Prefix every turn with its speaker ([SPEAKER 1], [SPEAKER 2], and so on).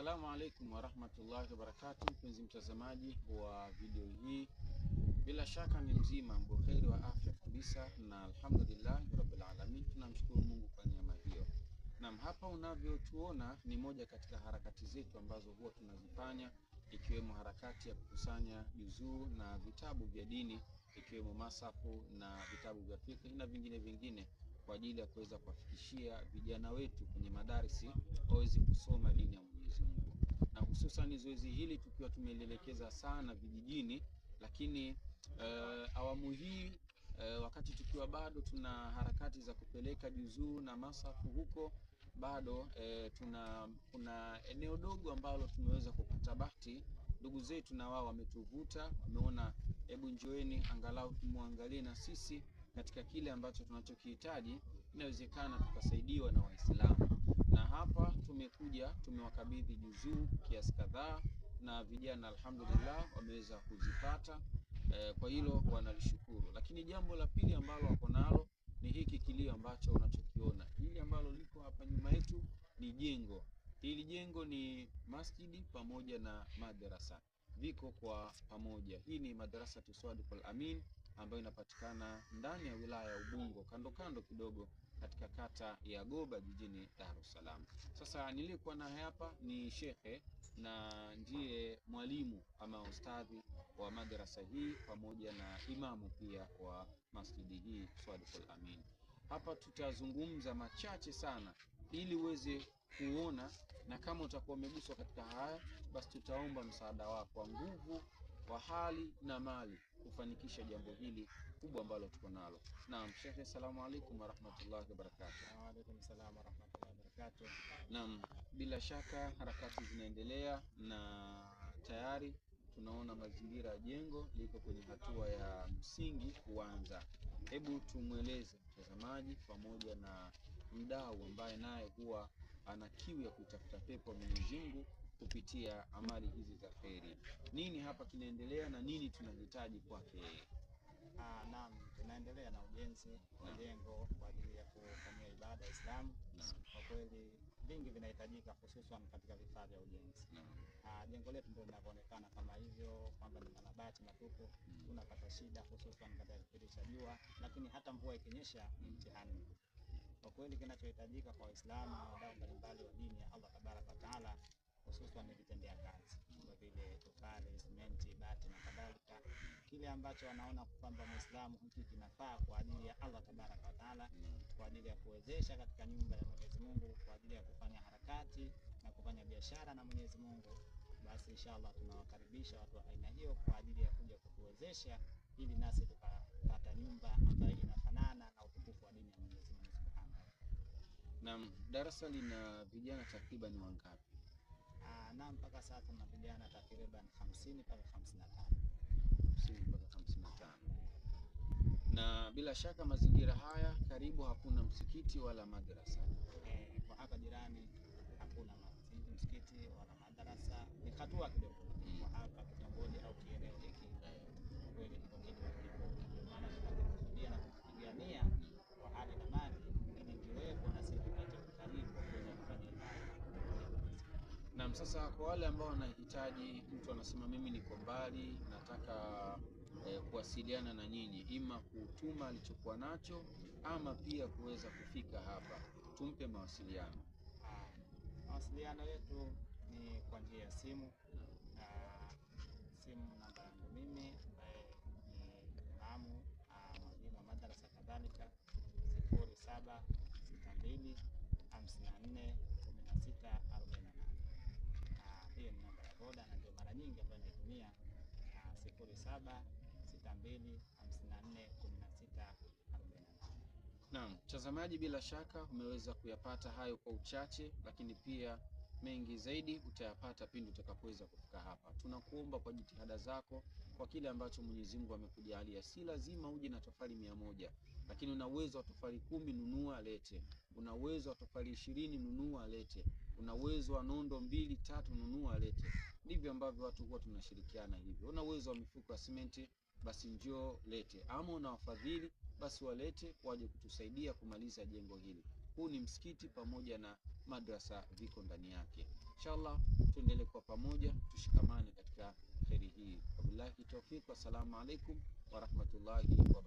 [SPEAKER 1] Assalamu alaikum warahmatullahi wabarakatuh, mpenzi mtazamaji wa video hii. Bila shaka ni mzima mbuheri wa afya kabisa, na alhamdulillah rabbil alamin, tunamshukuru Mungu kwa neema hiyo. Na hapa unavyotuona ni moja katika harakati zetu ambazo huwa tunazifanya, ikiwemo harakati ya kukusanya juzuu na vitabu vya dini, ikiwemo masafu na vitabu vya fiqh na vingine kwa ajili ya kuweza kuwafikishia vijana wetu kwenye madarisi waweze kusoma dini ya Mwenyezi Mungu. Na hususan zoezi hili tukiwa tumelielekeza sana vijijini, lakini awamu hii wakati tukiwa bado tuna harakati za kupeleka juzuu na masafu huko, bado kuna eneo dogo ambalo tumeweza kupata bahati, ndugu zetu na wao wametuvuta, wameona hebu njoeni angalau tumwangalie na sisi katika kile ambacho tunachokihitaji, inawezekana tukasaidiwa na Waislamu. Na hapa tumekuja tumewakabidhi juzuu kiasi kadhaa, na vijana alhamdulillah wameweza kuzipata. Kwa hilo wanalishukuru. Lakini jambo la pili ambalo wako nalo ni hiki kilio ambacho unachokiona. Hili ambalo liko hapa nyuma yetu ni jengo. Hili jengo ni masjidi pamoja na madrasa, viko kwa pamoja. Hii ni madrasa Swadikul Amin ambayo inapatikana ndani ya wilaya ya Ubungo, kando kidogo katika kata ya Goba jijini Dar es Salaam. Sasa nilikuwa na hapa ni shekhe na ndiye mwalimu ama ustadhi wa madrasa hii pamoja na imamu pia wa masjidi hii Swadikul Amin. Hapa tutazungumza machache sana ili uweze kuona, na kama utakuwa umeguswa katika haya, basi tutaomba msaada wako wa nguvu, wa hali na mali kufanikisha jambo hili kubwa ambalo tuko nalo. Naam, Sheikh, assalamu alaikum warahmatullahi wabarakatuh.
[SPEAKER 2] Wa alaikum salaam warahmatullahi wabarakatuh.
[SPEAKER 1] Naam, bila shaka harakati zinaendelea na tayari tunaona mazingira ya jengo liko kwenye hatua ya msingi kuanza. Hebu tumweleze mtazamaji pamoja na mdau ambaye naye huwa ana kiu ya kutafuta pepo Mwenyezi Mungu kupitia amali hizi za kheri, nini hapa kinaendelea na nini tunahitaji kwake yeye?
[SPEAKER 2] Naam, tunaendelea na ujenzi wa jengo kwa ajili ya kufanyia ibada ya Uislamu. Kwa kweli vingi vinahitajika, hususan katika vifaa vya ujenzi. Jengo letu ndio linavyoonekana kama hivyo, kwamba ni mabati matupu. Tunapata shida hususan katika kipindi cha jua, lakini hata mvua ikinyesha ni mtihani. Kwa kweli kinachohitajika kwa Waislamu na wadau mbalimbali wa dini ya Allah tabaraka wa taala, hususan ni vitendea kazi kama vile tofali, simenti, bati na kadhalika. Kile ambacho wanaona kwamba Muislamu hiki kinafaa kwa ajili ya Allah tabaraka wa taala, kwa ajili ya kuwezesha katika nyumba ya Mwenyezi Mungu, kwa ajili ya kufanya harakati na kufanya biashara na Mwenyezi Mungu, basi inshallah tunawakaribisha watu wa aina hiyo kwa ajili ya kuja kutuwezesha, ili nasi tukapata nyumba ambayo inafanana na utukufu wa dini ya Mwenyezi Mungu subhanahu wa ta'ala.
[SPEAKER 1] Na darasa lina vijana takriban wangapi?
[SPEAKER 2] Na mpaka sasa tuna vijana takriban 50 mpaka 55.
[SPEAKER 1] 50 mpaka 55. Na bila shaka mazingira haya karibu hakuna msikiti wala madrasa.
[SPEAKER 2] Kwa hapa jirani hakuna msikiti wala madrasa, ni hatua kidogo kwa hapa kitongoji au kieneo hiki. Kwa kweli ndio kitu kidogo, ndio maana tunakusudia na kupigania kwa hali na mali ili kiwepo na sisi tupate karibu kuweza kufanya ibada.
[SPEAKER 1] Na sasa kwa wale ambao wanahitaji, mtu anasema mimi niko mbali, nataka kuwasiliana na nyinyi, ima kutuma alichokuwa nacho ama pia kuweza kufika hapa, tumpe mawasiliano.
[SPEAKER 2] Mawasiliano yetu ni kwa njia ya simu. Simu namba yangu mimi ambaye ni imamu mwalimu wa madrasa kadhalika 0762 54 1648. Hiyo ni namba ya boda na ndio mara nyingi ambayo naitumia, 0762 54 1648.
[SPEAKER 1] Naam, mtazamaji, bila shaka umeweza kuyapata hayo kwa uchache, lakini pia mengi zaidi utayapata pindi utakapoweza kufika hapa. Tunakuomba kwa jitihada zako, kwa kile ambacho Mwenyezi Mungu amekujalia. Si lazima uje na tofali 100, lakini una uwezo wa tofali 10, nunua lete. Una uwezo wa tofali 20, nunua lete. Una uwezo wa nondo 2 3, nunua lete. Ndivyo ambavyo watu huwa tunashirikiana hivyo. Una uwezo wa mifuko ya simenti, basi njoo lete. Ama una wafadhili, basi walete waje kutusaidia kumaliza jengo hili. Huu ni msikiti pamoja na madrasa viko ndani yake. Inshallah tuendelee kwa pamoja, tushikamane katika kheri hii. Wabillahi tawfik, wassalamu alaikum wa rahmatullahi wa barakatuh.